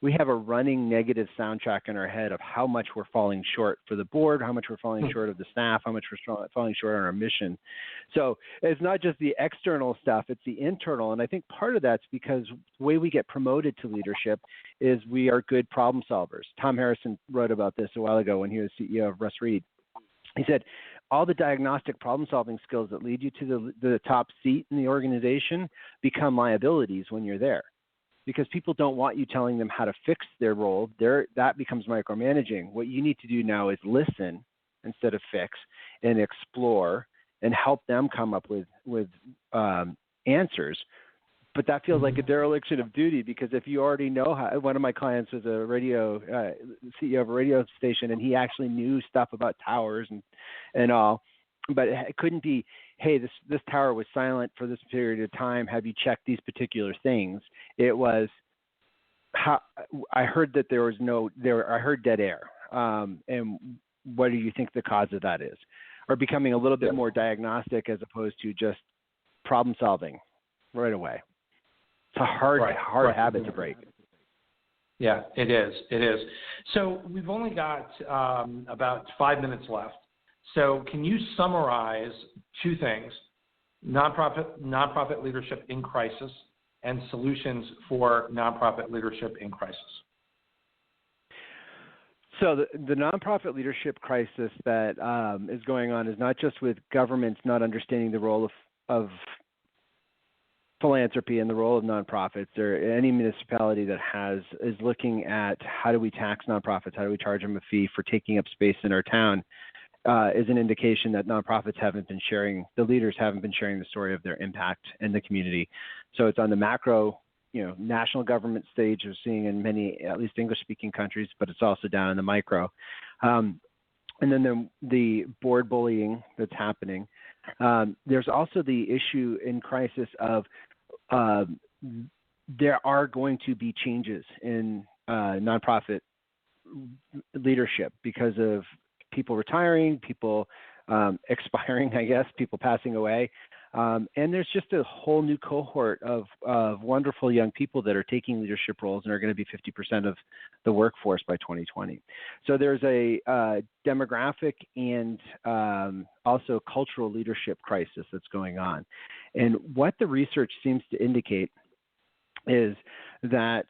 We have a running negative soundtrack in our head of how much we're falling short for the board, how much we're falling short of the staff, how much we're falling short on our mission. So it's not just the external stuff, it's the internal. And I think part of that's because the way we get promoted to leadership is we are good problem solvers. Tom Harrison wrote about this a while ago when he was CEO of Russ Reed. He said, all the diagnostic problem-solving skills that lead you to the top seat in the organization become liabilities when you're there. Because people don't want you telling them how to fix their role. That becomes micromanaging. What you need to do now is listen instead of fix, and explore and help them come up with answers. But that feels like a dereliction of duty, because if you already know how, one of my clients was a CEO of a radio station, and he actually knew stuff about towers and all, but it couldn't be, hey, this tower was silent for this period of time. Have you checked these particular things? It was, I heard that I heard dead air. And what do you think the cause of that is? Or becoming a little bit more diagnostic as opposed to just problem solving right away. It's a hard habit to break. Yeah, it is. It is. So we've only got about 5 minutes left. So can you summarize two things, nonprofit leadership in crisis and solutions for nonprofit leadership in crisis? So the nonprofit leadership crisis that is going on is not just with governments not understanding the role of philanthropy and the role of nonprofits, or any municipality that is looking at how do we tax nonprofits, how do we charge them a fee for taking up space in our town, is an indication that nonprofits the leaders haven't been sharing the story of their impact in the community. So it's on the macro, national government stage of seeing in many, at least English-speaking countries, but it's also down in the micro. And then the board bullying that's happening. There's also the issue in crisis of there are going to be changes in nonprofit leadership because of people retiring, people expiring, I guess, people passing away. And there's just a whole new cohort of wonderful young people that are taking leadership roles and are going to be 50% of the workforce by 2020. So there's a demographic and also cultural leadership crisis that's going on. And what the research seems to indicate is that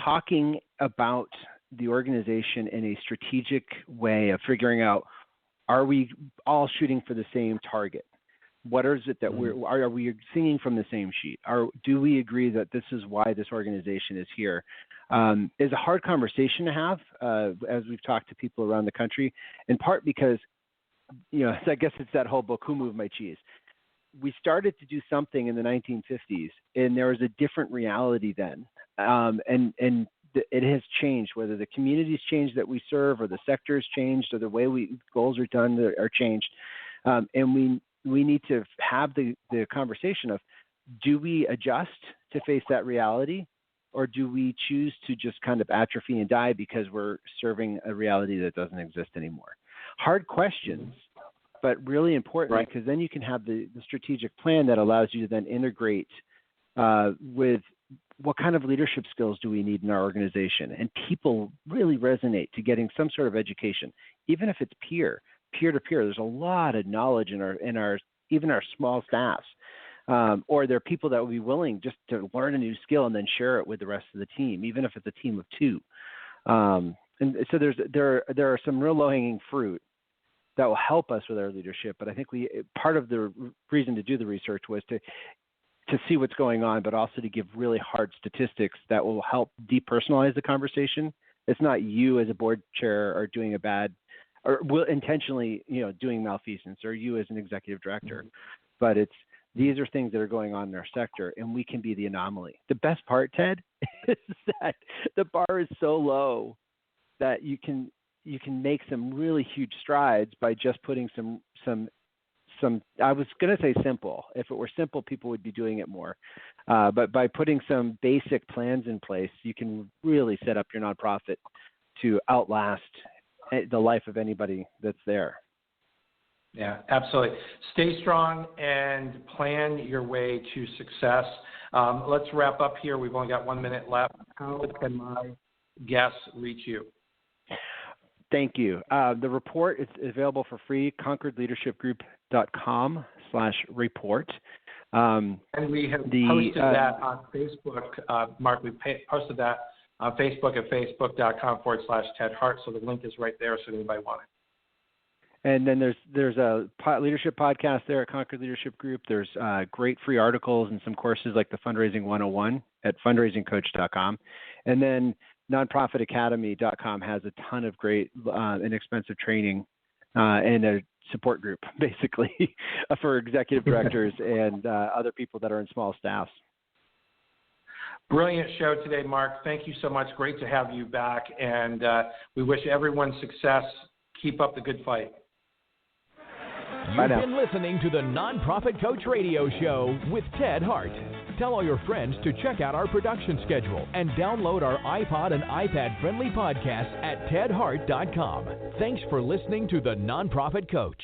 talking about the organization in a strategic way of figuring out, are we all shooting for the same target? What is it that are we singing from the same sheet? Do we agree that this is why this organization is here? Is a hard conversation to have as we've talked to people around the country, in part because, I guess it's that whole book, Who Moved My Cheese? We started to do something in the 1950s, and there was a different reality then. And it has changed, whether the communities changed that we serve or the sectors changed or the way goals are done are changed. And we need to have the conversation of, do we adjust to face that reality, or do we choose to just kind of atrophy and die because we're serving a reality that doesn't exist anymore? Hard questions, but really important, right? Because then you can have the strategic plan that allows you to then integrate with what kind of leadership skills do we need in our organization. And people really resonate to getting some sort of education, even if it's peer-to-peer. There's a lot of knowledge in our even our small staffs, or there are people that will be willing just to learn a new skill and then share it with the rest of the team, even if it's a team of two. And so there are some real low-hanging fruit that will help us with our leadership. But I think part of the reason to do the research was to see what's going on, but also to give really hard statistics that will help depersonalize the conversation. It's not you as a board chair are doing a bad, or will intentionally, doing malfeasance, or you as an executive director, but these are things that are going on in our sector, and we can be the anomaly. The best part, Ted, is that the bar is so low that you can make some really huge strides by just putting some. I was going to say simple. If it were simple, people would be doing it more. But by putting some basic plans in place, you can really set up your nonprofit to outlast the life of anybody that's there. Yeah, absolutely. Stay strong and plan your way to success. Let's wrap up here. We've only got 1 minute left. How can my guests reach you? Thank you. The report is available for free, concordleadershipgroup.com/report. And we have posted that on Facebook. Mark, we posted that on Facebook at facebook.com/Ted Hart. So the link is right there, so anybody want it. And then there's a leadership podcast there at Concord Leadership Group. There's great free articles and some courses like the Fundraising 101 at fundraisingcoach.com. And then nonprofitacademy.com has a ton of great inexpensive training and a support group, basically, for executive directors and other people that are in small staffs. Brilliant show today, Mark. Thank you so much. Great to have you back. And we wish everyone success. Keep up the good fight. You've been listening to the Nonprofit Coach Radio Show with Ted Hart. Tell all your friends to check out our production schedule and download our iPod and iPad-friendly podcast at tedhart.com. Thanks for listening to the Nonprofit Coach.